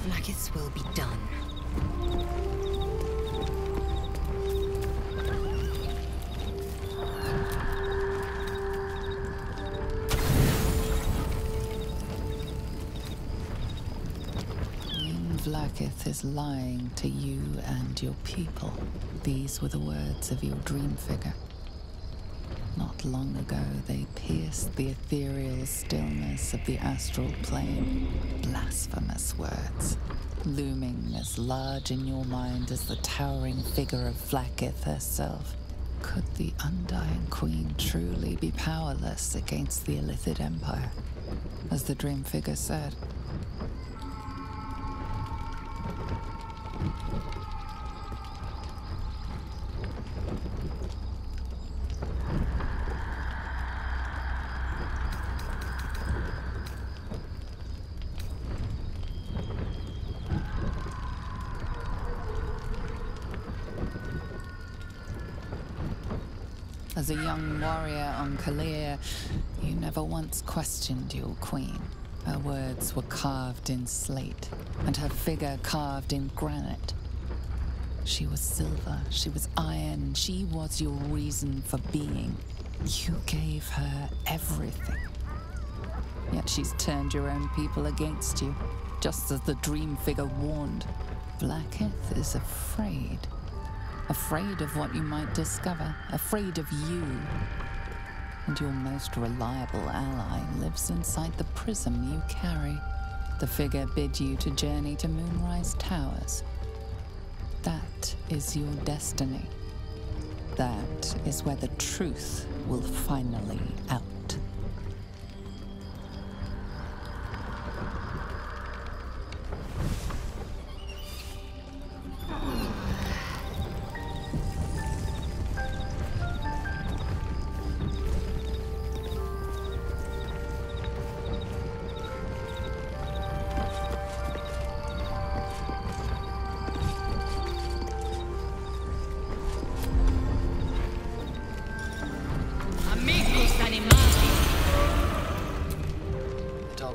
Vlaakith's will be done. Vlaakith is lying to you and your people. These were the words of your dream figure. Not long ago, they pierced the ethereal stillness of the astral plane. Blasphemous words, looming as large in your mind as the towering figure of Vlaakith herself. Could the Undying Queen truly be powerless against the Illithid Empire, as the dream figure said? As a young warrior on Kalir, you never once questioned your queen. Her words were carved in slate, and her figure carved in granite. She was silver, she was iron, she was your reason for being. You gave her everything. Yet she's turned your own people against you, just as the dream figure warned. Vlaakith is afraid. Afraid of what you might discover, afraid of you. And your most reliable ally lives inside the prism you carry. The figure bid you to journey to Moonrise Towers. That is your destiny. That is where the truth will finally out.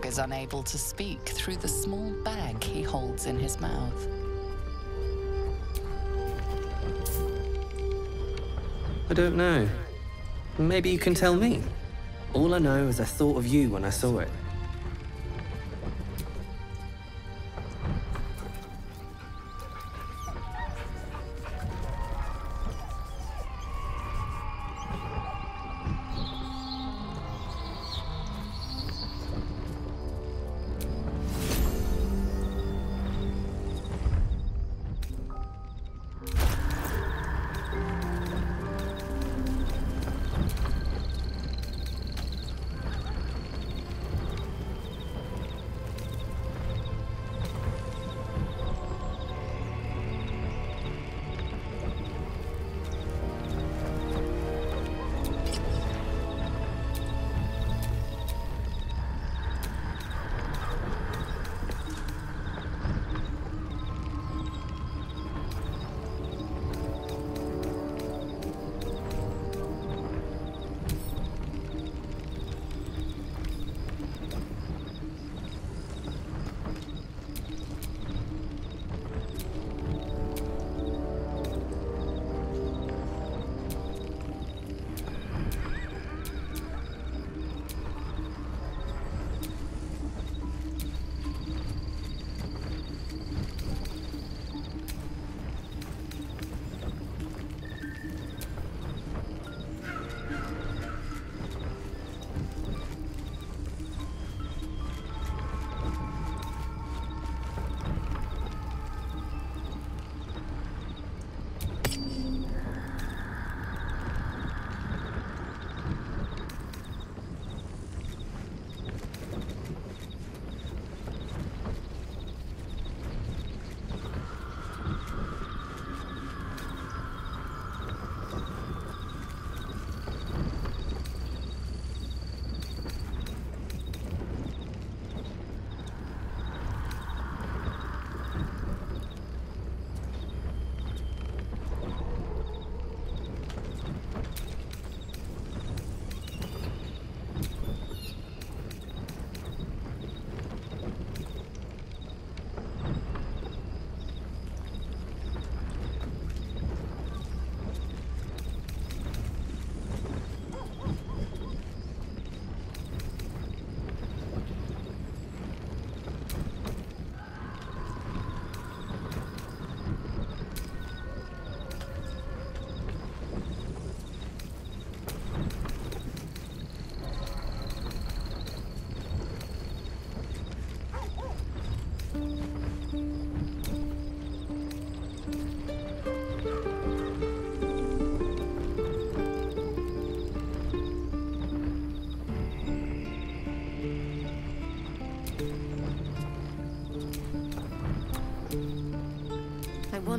Is unable to speak through the small bag he holds in his mouth. I don't know. Maybe you can tell me. All I know is I thought of you when I saw it.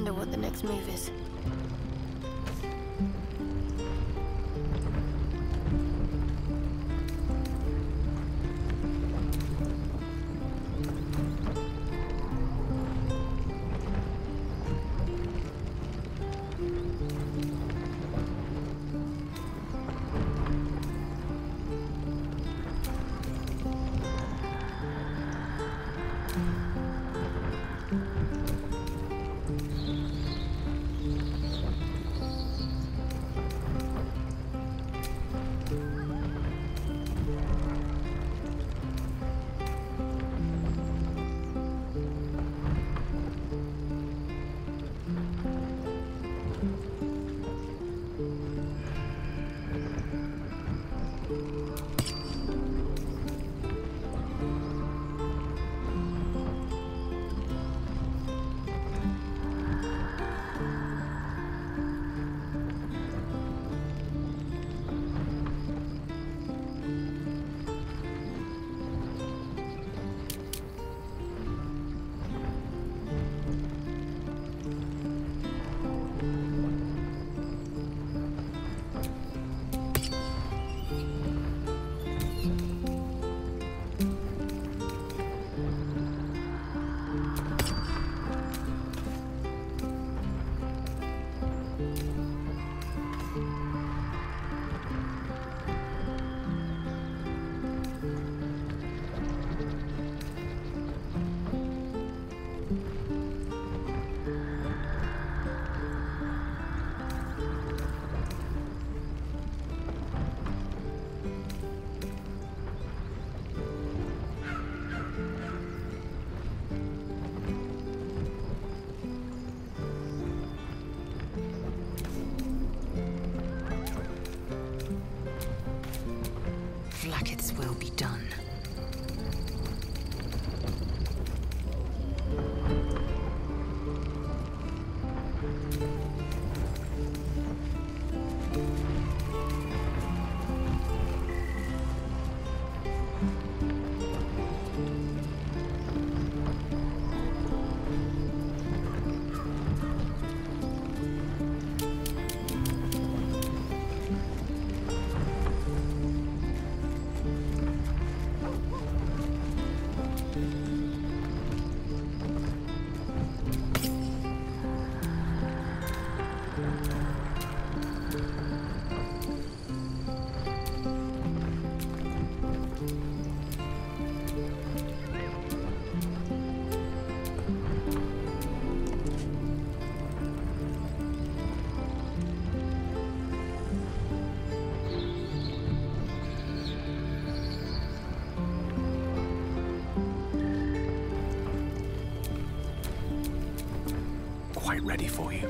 wonder what the next move is. Vlaakith's will be done. Quite ready for you.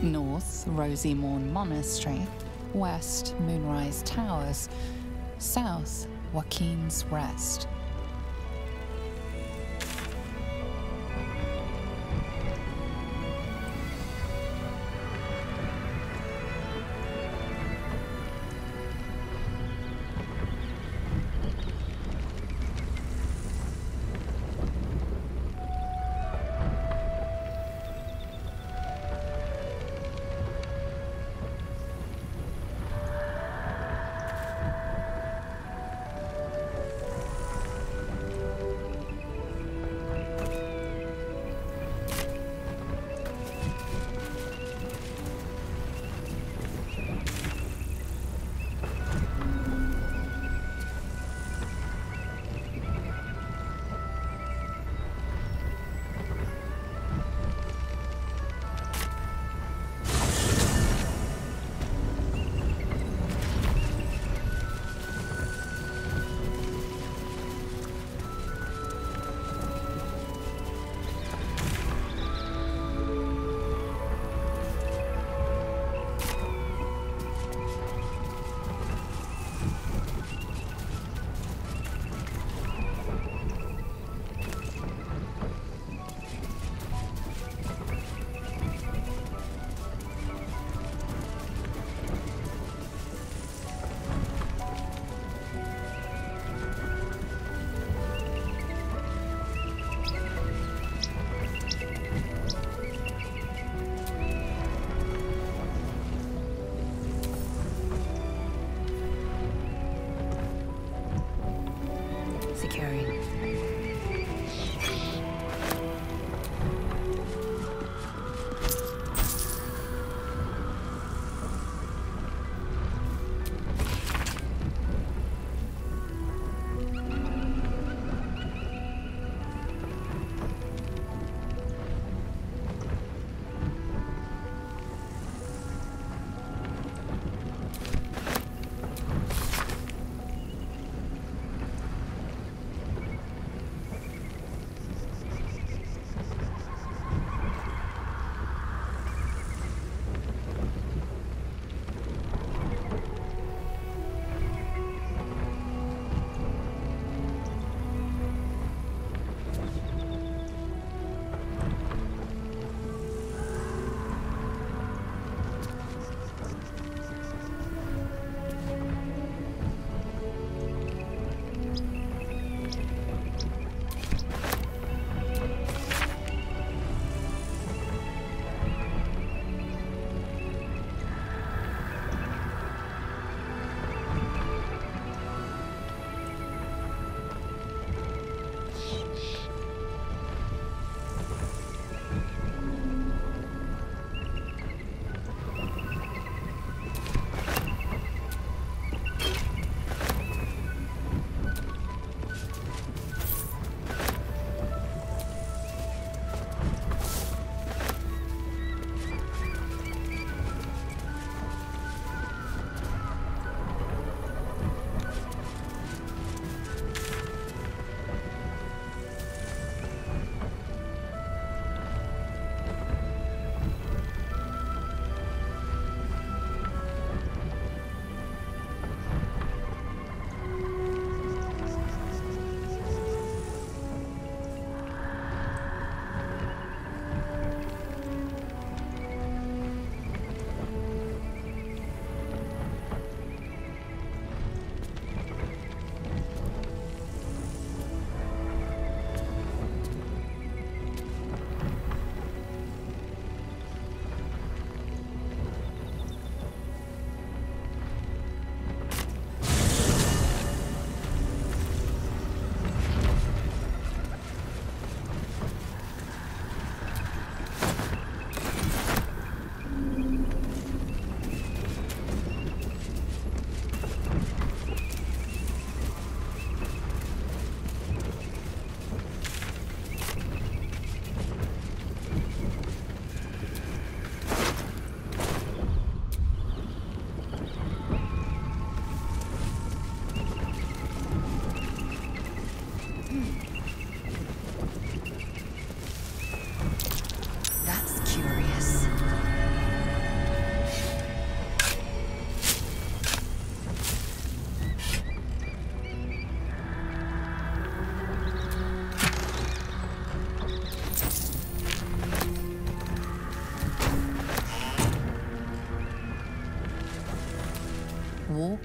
North, Rosy Morn Monastery. West, Moonrise Towers. South, Joaquin's Rest.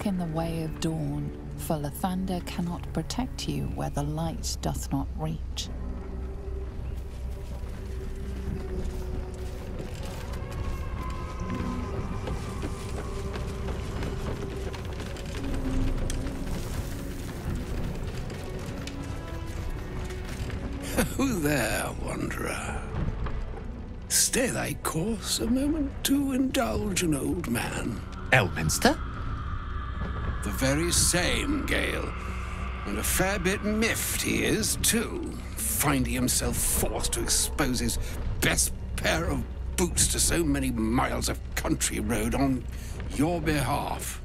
walk in the way of dawn, for Lathander cannot protect you where the light doth not reach. Who there, wanderer? Stay thy course a moment to indulge an old man. Elminster? The very same, Gale. And a fair bit miffed he is, too, finding himself forced to expose his best pair of boots to so many miles of country road on your behalf.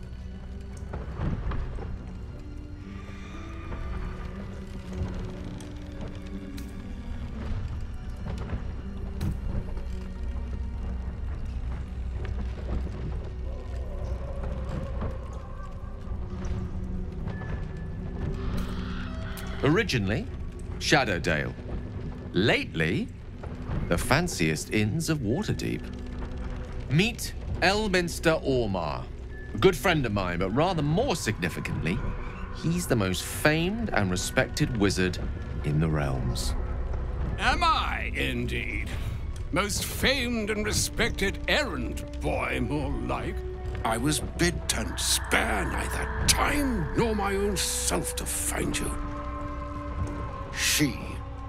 Originally, Shadowdale. Lately, the fanciest inns of Waterdeep. Meet Elminster Ormar. A good friend of mine, but rather more significantly, he's the most famed and respected wizard in the realms. Am I, indeed? Most famed and respected errand boy, more like. I was bid to spare neither time nor my own self to find you. She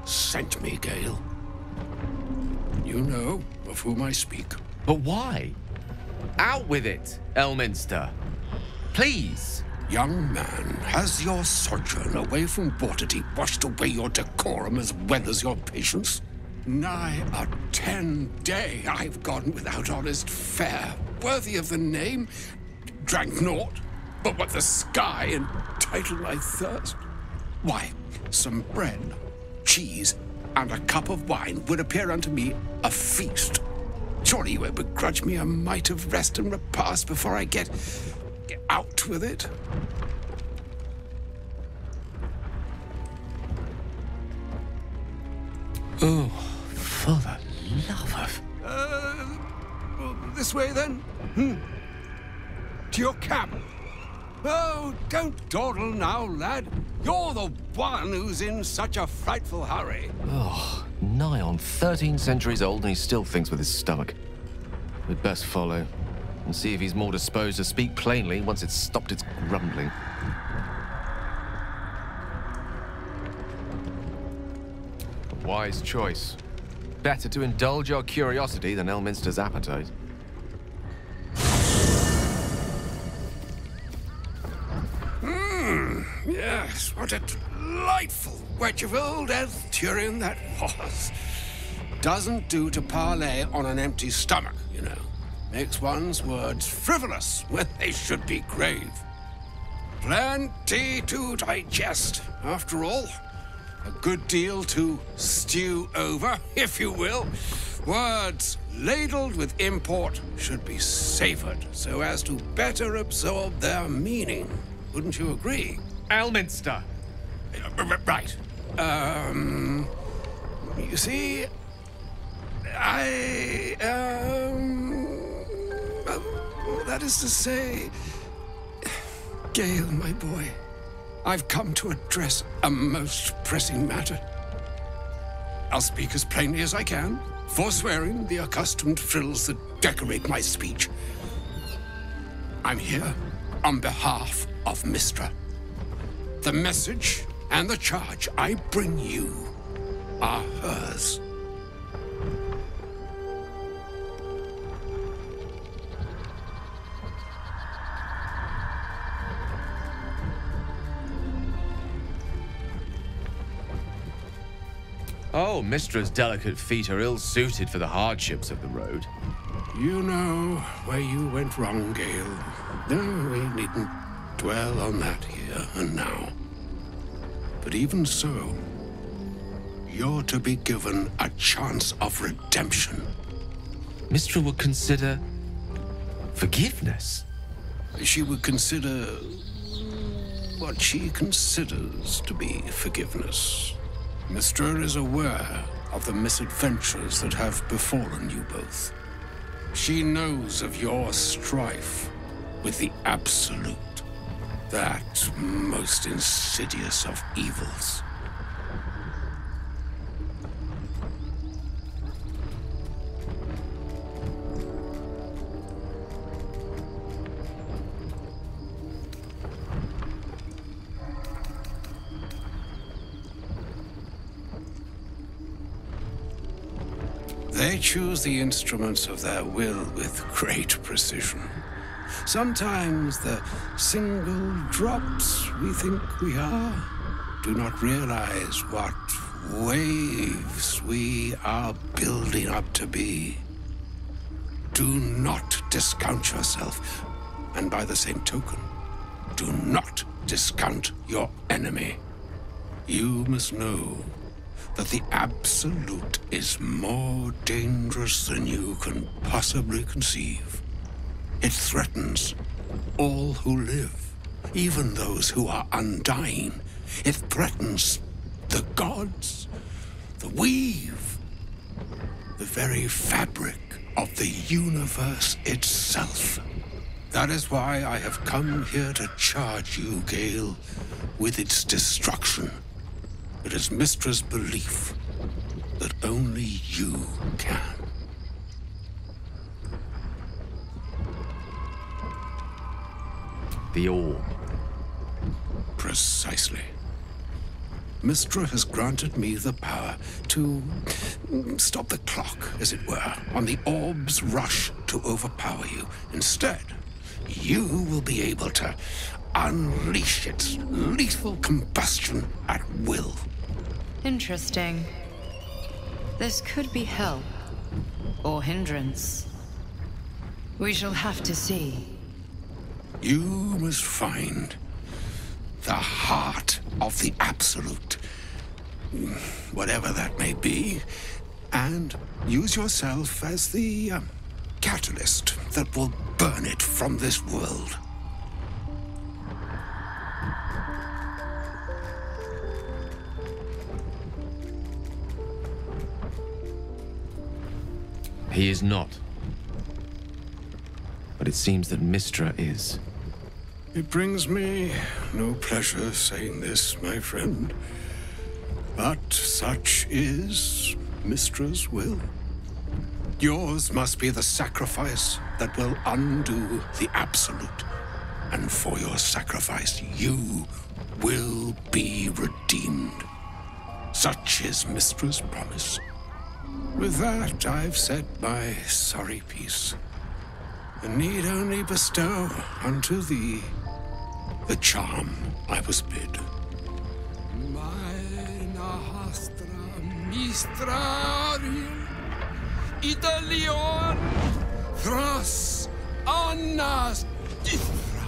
sent me, Gale. You know of whom I speak. But why? Out with it, Elminster. Please. Young man, has your sojourn away from Waterdeep washed away your decorum as well as your patience? Nigh a 10-day I've gone without honest fare, worthy of the name. Drank naught, but what the sky entitled my thirst. Why, some bread, cheese, and a cup of wine would appear unto me a feast. Surely you won't begrudge me a mite of rest and repast before I get out with it. Oh, for the love of... Well, this way then? To your camp. Oh, don't dawdle now, lad. You're the one who's in such a frightful hurry. Oh, nigh on 13 centuries old and he still thinks with his stomach. We'd best follow and see if he's more disposed to speak plainly once it's stopped its grumbling. A wise choice. Better to indulge your curiosity than Elminster's appetite. Yes, what a delightful wedge of old Arthurian that was. Doesn't do to parley on an empty stomach, you know. Makes one's words frivolous when they should be grave. Plenty to digest, after all. A good deal to stew over, if you will. Words ladled with import should be savored so as to better absorb their meaning. Wouldn't you agree? Elminster! Right. You see, that is to say, Gale, my boy, I've come to address a most pressing matter. I'll speak as plainly as I can, forswearing the accustomed frills that decorate my speech. I'm here on behalf of Mystra. The message and the charge I bring you are hers. Oh, Mystra's delicate feet are ill-suited for the hardships of the road. You know where you went wrong, Gale. No, we needn't dwell on that here and now. But even so, you're to be given a chance of redemption. Mystra would consider forgiveness. She would consider what she considers to be forgiveness. Mystra is aware of the misadventures that have befallen you both. She knows of your strife with the Absolute. That most insidious of evils. They choose the instruments of their will with great precision. Sometimes the single drops we think we are do not realize what waves we are building up to be. Do not discount yourself, and by the same token, do not discount your enemy. You must know that the Absolute is more dangerous than you can possibly conceive. It threatens all who live, even those who are undying. It threatens the gods, the weave, the very fabric of the universe itself. That is why I have come here to charge you, Gale, with its destruction. It is Mystra's belief that only you can. The orb. Precisely. Mystra has granted me the power to stop the clock, as it were, on the orb's rush to overpower you. Instead, you will be able to unleash its lethal combustion at will. Interesting. This could be help, or hindrance. We shall have to see. You must find the heart of the Absolute, whatever that may be, and use yourself as the catalyst that will burn it from this world. He is not. But it seems that Mystra is. It brings me no pleasure saying this, my friend. But such is Mystra's will. Yours must be the sacrifice that will undo the Absolute. And for your sacrifice, you will be redeemed. Such is Mystra's promise. With that, I've said my sorry piece, and need only bestow unto thee the charm I was bid. Maena hastra mistrarium Italion thras annas dithra.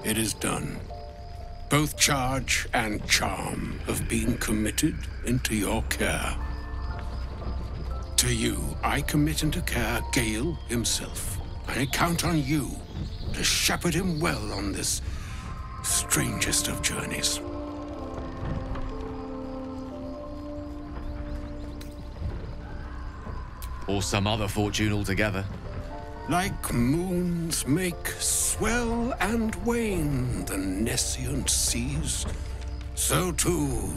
It is done. Both charge and charm have been committed into your care. To you, I commit into care Gale himself. I count on you to shepherd him well on this strangest of journeys. Or some other fortune altogether. Like moons make swell and wane the nescient seas, so too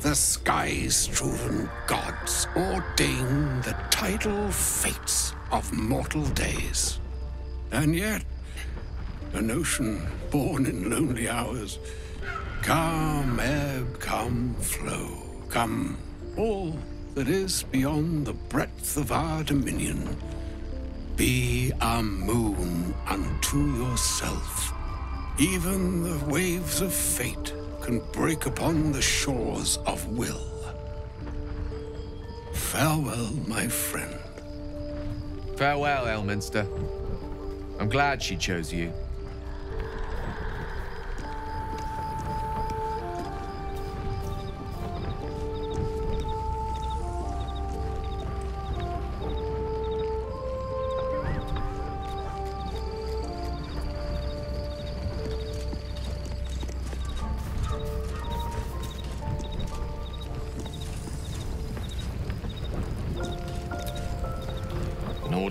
the sky-strewn gods ordain the tidal fates of mortal days. And yet, an ocean born in lonely hours, come ebb, come flow, come all that is beyond the breadth of our dominion. Be a moon unto yourself. Even the waves of fate can break upon the shores of will. Farewell, my friend. Farewell, Elminster. I'm glad she chose you.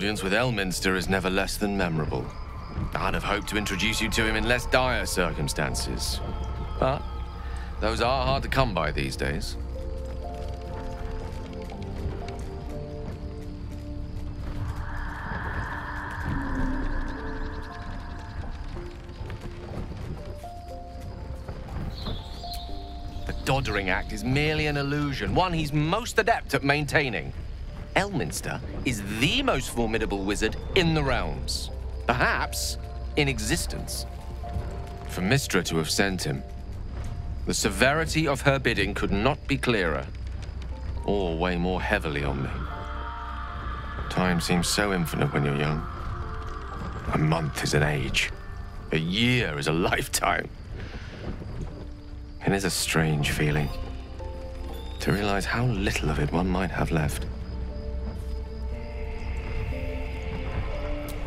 audience with Elminster is never less than memorable. I'd have hoped to introduce you to him in less dire circumstances. But those are hard to come by these days. The Doddering Act is merely an illusion, one he's most adept at maintaining. Elminster is the most formidable wizard in the realms. Perhaps in existence. For Mystra to have sent him, the severity of her bidding could not be clearer, or weigh more heavily on me. Time seems so infinite when you're young. A month is an age. A year is a lifetime. It is a strange feeling to realize how little of it one might have left.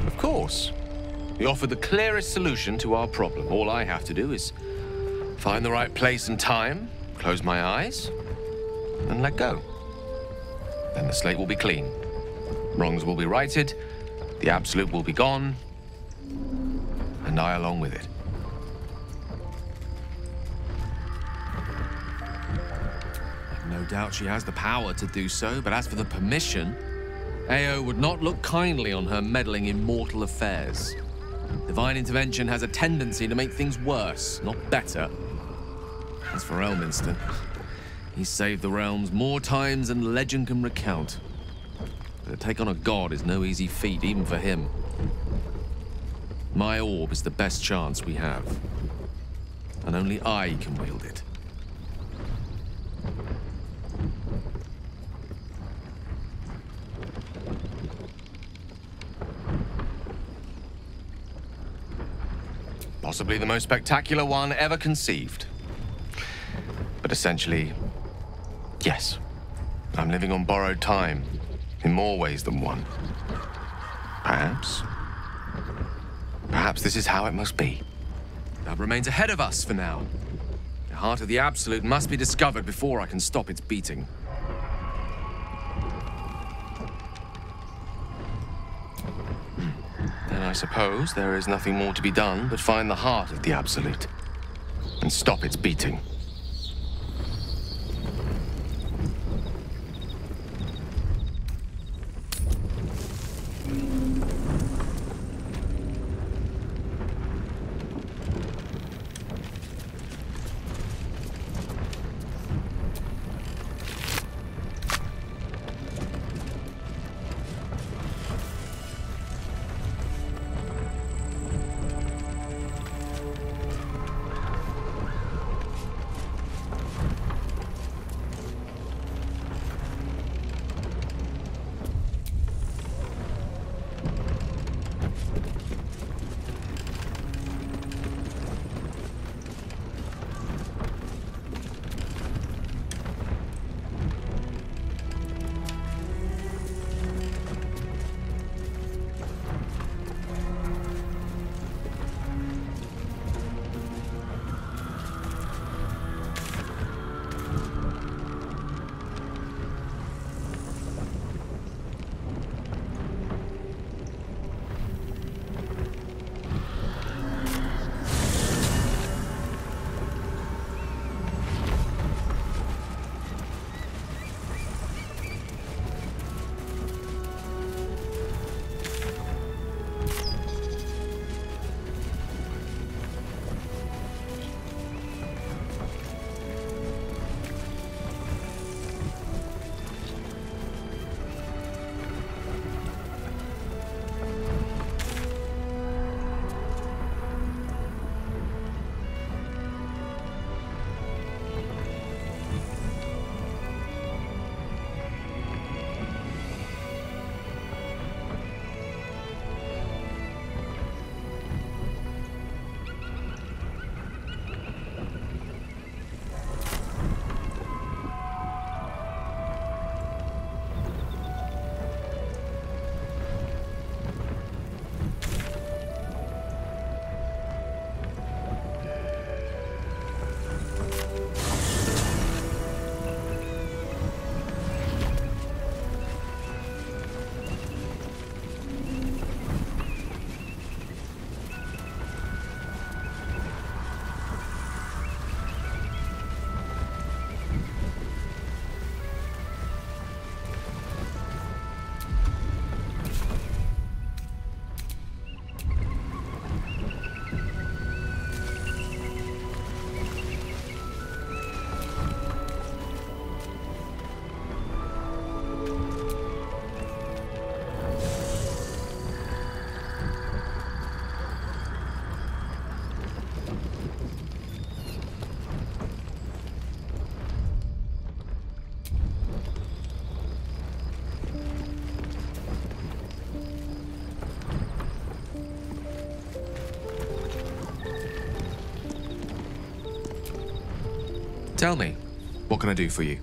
Of course, we offer the clearest solution to our problem. All I have to do is find the right place and time, close my eyes, and let go. Then the slate will be clean. Wrongs will be righted, the Absolute will be gone, and I along with it. I've no doubt she has the power to do so, but as for the permission, Ao would not look kindly on her meddling in mortal affairs. Divine intervention has a tendency to make things worse, not better. As for Elminster, he's saved the realms more times than legend can recount. But to take on a god is no easy feat, even for him. My orb is the best chance we have, and only I can wield it. Possibly the most spectacular one ever conceived. But essentially, yes, I'm living on borrowed time in more ways than one. Perhaps this is how it must be. That remains ahead of us for now. The heart of the Absolute must be discovered before I can stop its beating. Then I suppose there is nothing more to be done but find the heart of the Absolute and stop its beating. Tell me, what can I do for you?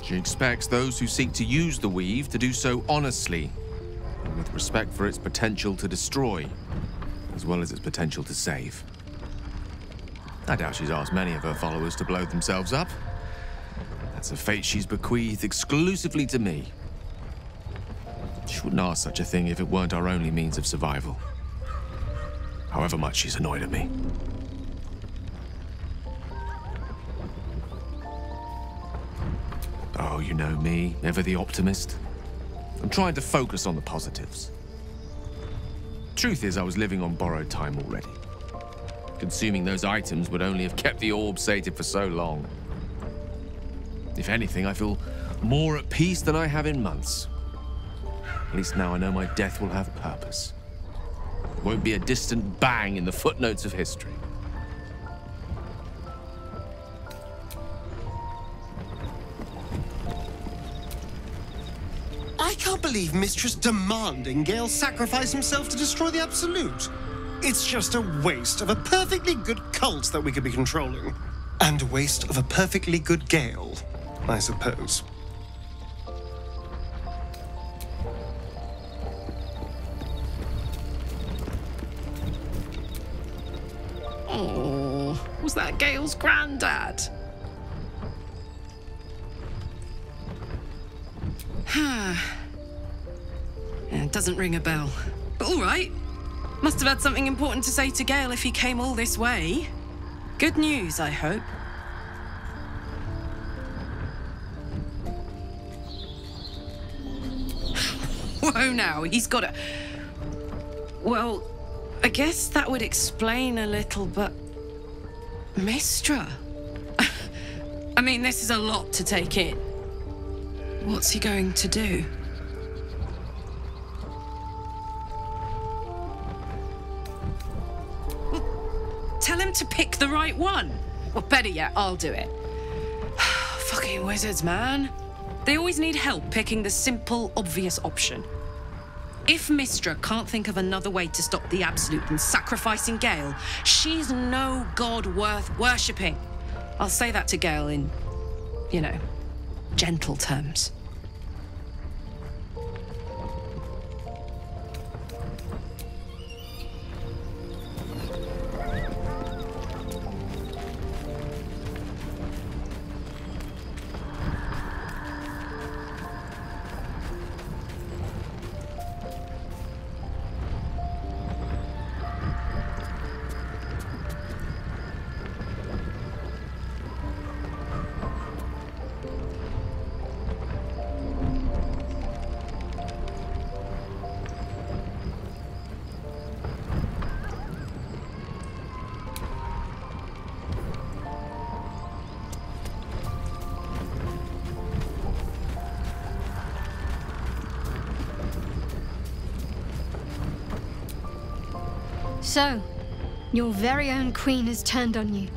She expects those who seek to use the weave to do so honestly, and with respect for its potential to destroy, as well as its potential to save. I doubt she's asked many of her followers to blow themselves up. That's a fate she's bequeathed exclusively to me. She wouldn't ask such a thing if it weren't our only means of survival. However much she's annoyed at me. Oh, you know me, ever the optimist. I'm trying to focus on the positives. Truth is, I was living on borrowed time already. Consuming those items would only have kept the orb sated for so long. If anything, I feel more at peace than I have in months. At least now I know my death will have purpose. It won't be a distant bang in the footnotes of history. I can't believe Mistress demanding Gale sacrifice himself to destroy the Absolute. It's just a waste of a perfectly good cult that we could be controlling. And a waste of a perfectly good Gale, I suppose. Oh, was that Gale's granddad? Yeah, it doesn't ring a bell. But all right. Must have had something important to say to Gale if he came all this way. Good news, I hope. Whoa now, he's got a... Well, I guess that would explain a little, but... Mystra? I mean, this is a lot to take in. What's he going to do? Well, tell him to pick the right one. Or better yet, I'll do it. Fucking wizards, man. They always need help picking the simple, obvious option. If Mystra can't think of another way to stop the Absolute than sacrificing Gale, she's no god worth worshipping. I'll say that to Gale in, you know, gentle terms. So, your very own queen has turned on you.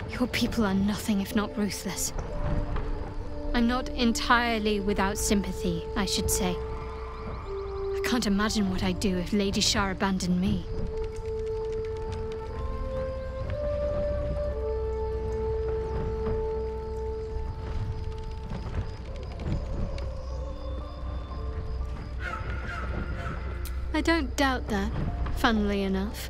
Your people are nothing if not ruthless. I'm not entirely without sympathy, I should say. I can't imagine what I'd do if Lady Shar abandoned me. I don't doubt that, funnily enough.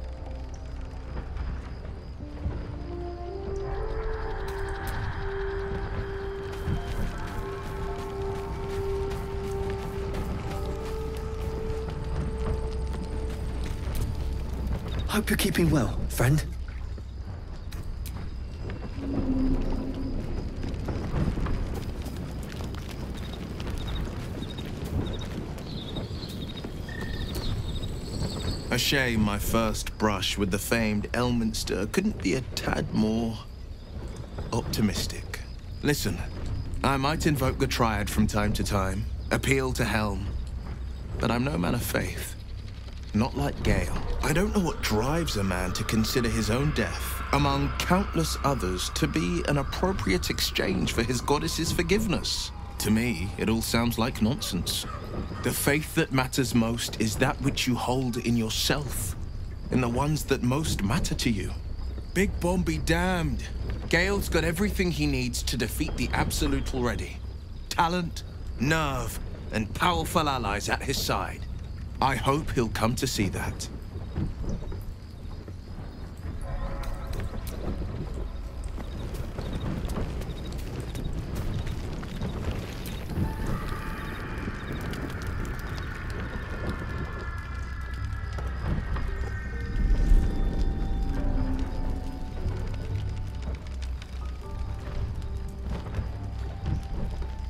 Hope you're keeping well, friend. A shame my first brush with the famed Elminster couldn't be a tad more optimistic. Listen, I might invoke the Triad from time to time, appeal to Helm, but I'm no man of faith. Not like Gale. I don't know what drives a man to consider his own death, among countless others, to be an appropriate exchange for his goddess's forgiveness. To me, it all sounds like nonsense. The faith that matters most is that which you hold in yourself, in the ones that most matter to you. Big Bomb be damned. Gale's got everything he needs to defeat the Absolute already. Talent, nerve, and powerful allies at his side. I hope he'll come to see that.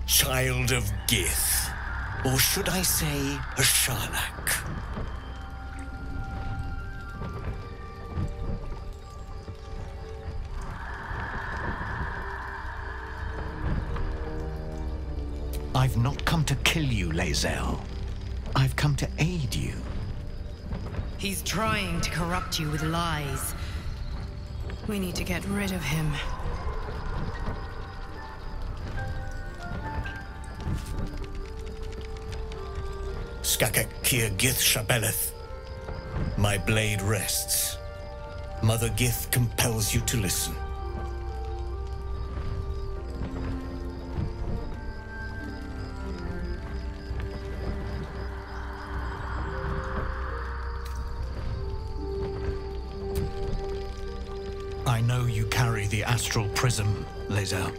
Child of Gith, or should I say a Sharlak? I've not come to kill you, Lae'zel. I've come to aid you. He's trying to corrupt you with lies. We need to get rid of him. Skakek Kir Gith Shabeleth. My blade rests. Mother Gith compels you to listen. I know you carry the Astral Prism, Lae'zel.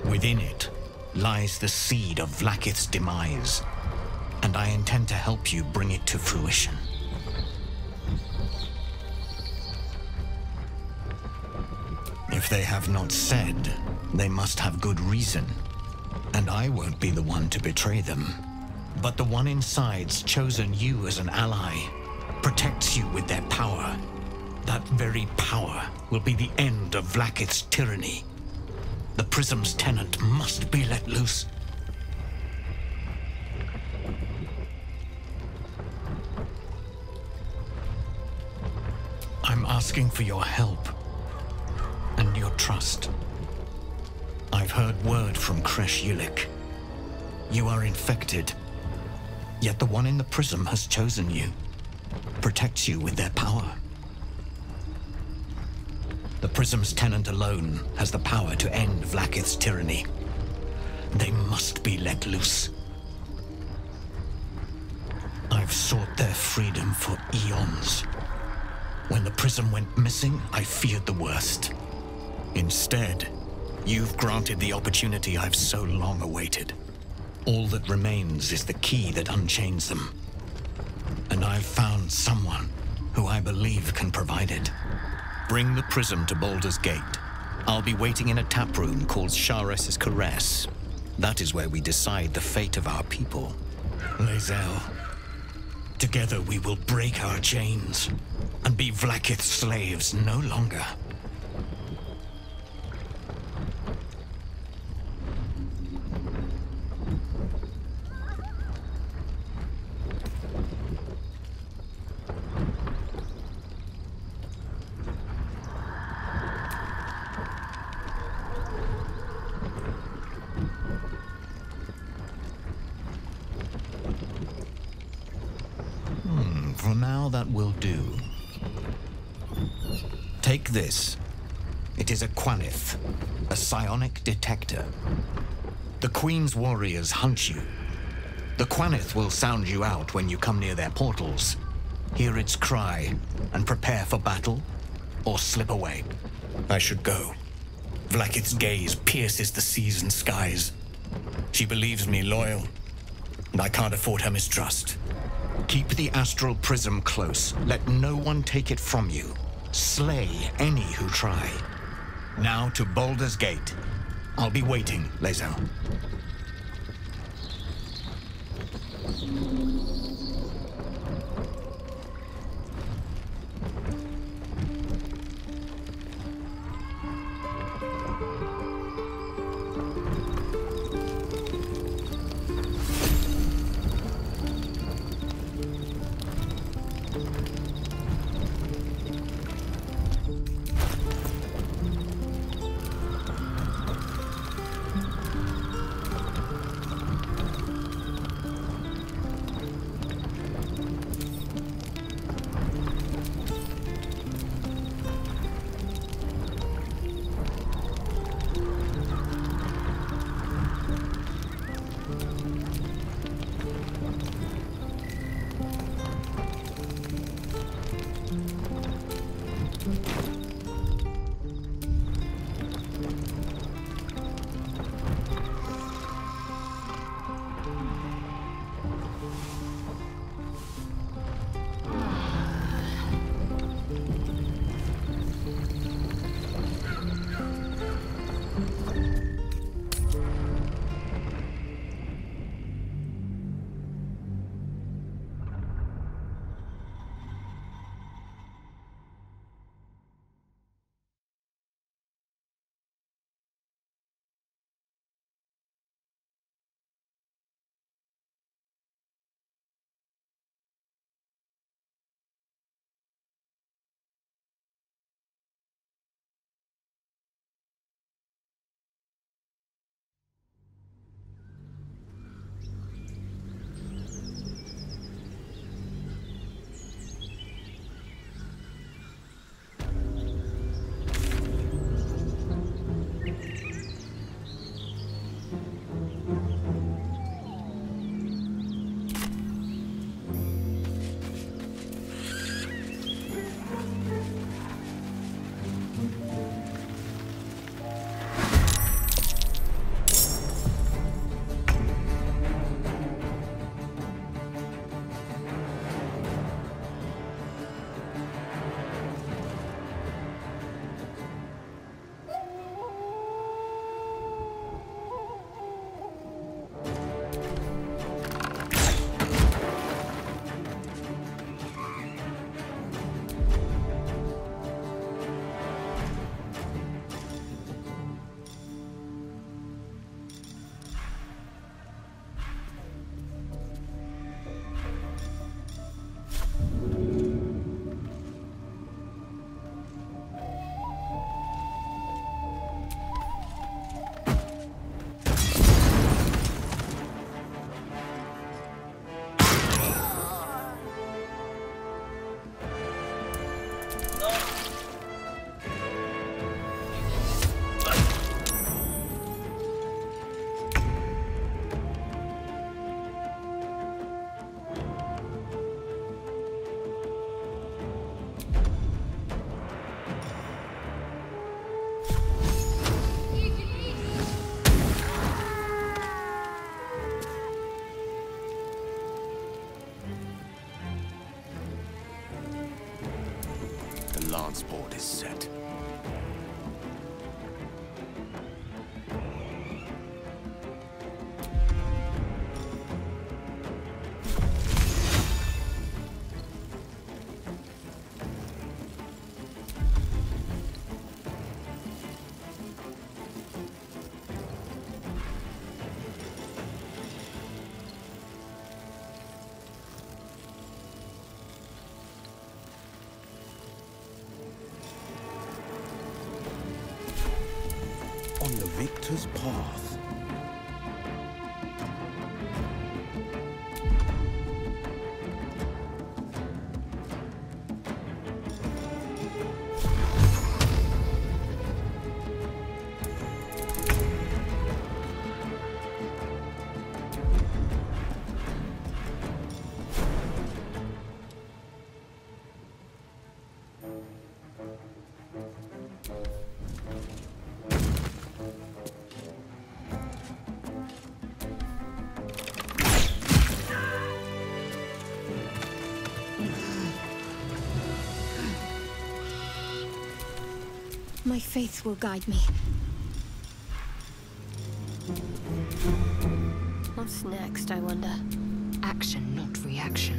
Within it lies the seed of Vlaakith's demise, and I intend to help you bring it to fruition. If they have not said, they must have good reason, and I won't be the one to betray them. But the one inside's chosen you as an ally, protects you with their power. That very power will be the end of Vlaakith's tyranny. The Prism's tenant must be let loose. I'm asking for your help and your trust. I've heard word from Kresh Yulik. You are infected, yet the one in the Prism has chosen you, protects you with their power. The Prism's tenant alone has the power to end Vlaakith's tyranny. They must be let loose. I've sought their freedom for eons. When the Prism went missing, I feared the worst. Instead, you've granted the opportunity I've so long awaited. All that remains is the key that unchains them. And I've found someone who I believe can provide it. Bring the Prism to Baldur's Gate. I'll be waiting in a tap room called Sharess's Caress. That is where we decide the fate of our people. Lae'zel, together we will break our chains and be Vlaakith's slaves no longer. For now, that will do. Take this. It is a Quanith, a psionic detector. The Queen's warriors hunt you. The Quanith will sound you out when you come near their portals. Hear its cry and prepare for battle, or slip away. I should go. Vlaakith's gaze pierces the seas and skies. She believes me loyal, and I can't afford her mistrust. Keep the Astral Prism close. Let no one take it from you. Slay any who try. Now to Baldur's Gate. I'll be waiting, Lae'zel. transport is set. On the victor's path. My faith will guide me. What's next, I wonder? Action, not reaction.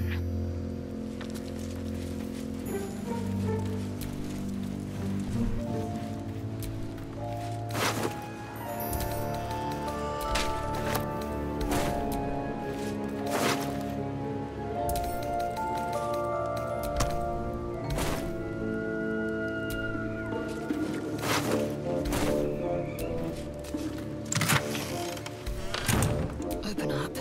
Open up.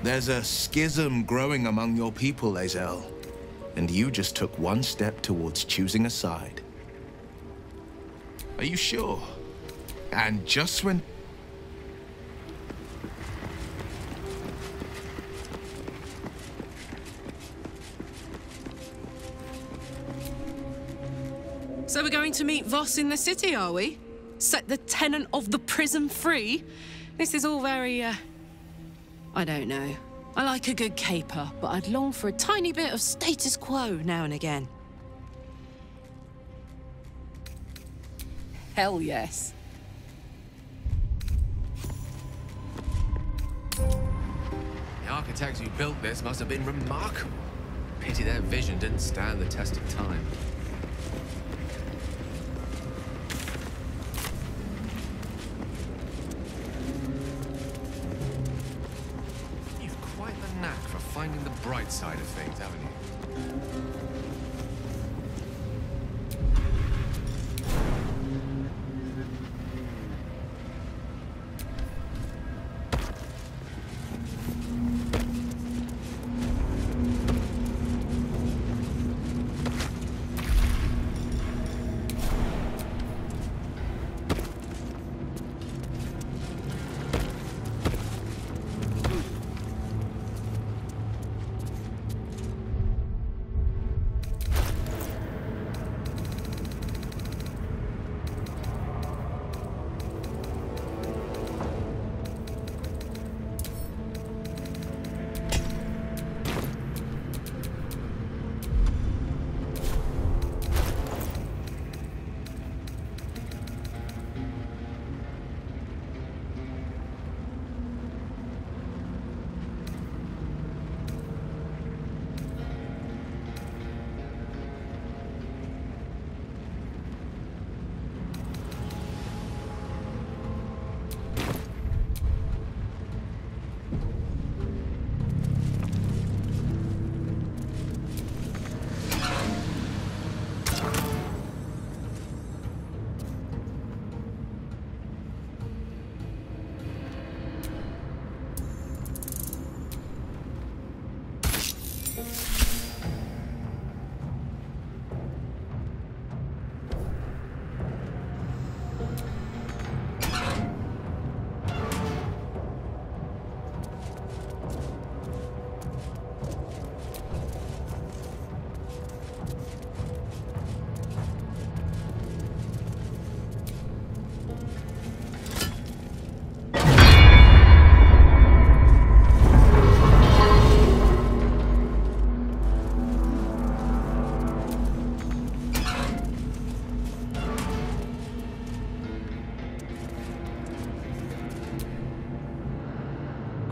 There's a schism growing among your people, Lae'zel. And you just took one step towards choosing a side. Are you sure? And just when... So we're going to meet Voss in the city, are we? Set the tenant of the prison free? This is all very, I don't know. I like a good caper, but I'd long for a tiny bit of status quo now and again. Hell yes. The architects who built this must have been remarkable. Pity their vision didn't stand the test of time. You've quite the knack for finding the bright side of things, haven't you?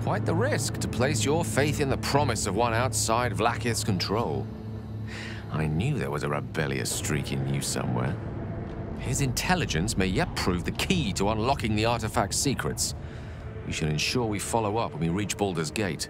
Quite the risk to place your faith in the promise of one outside Vlaakith's control. I knew there was a rebellious streak in you somewhere. His intelligence may yet prove the key to unlocking the artifact's secrets. We should ensure we follow up when we reach Baldur's Gate.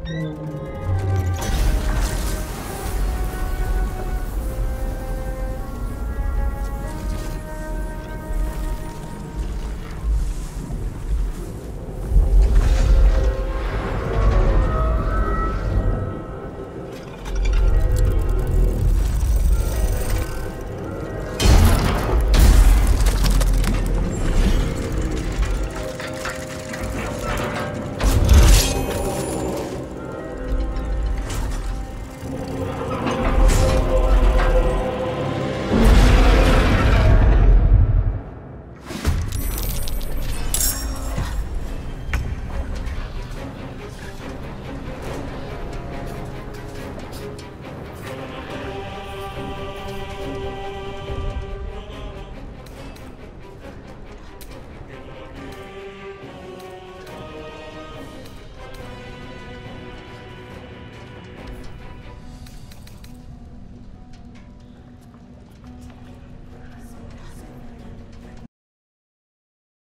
you.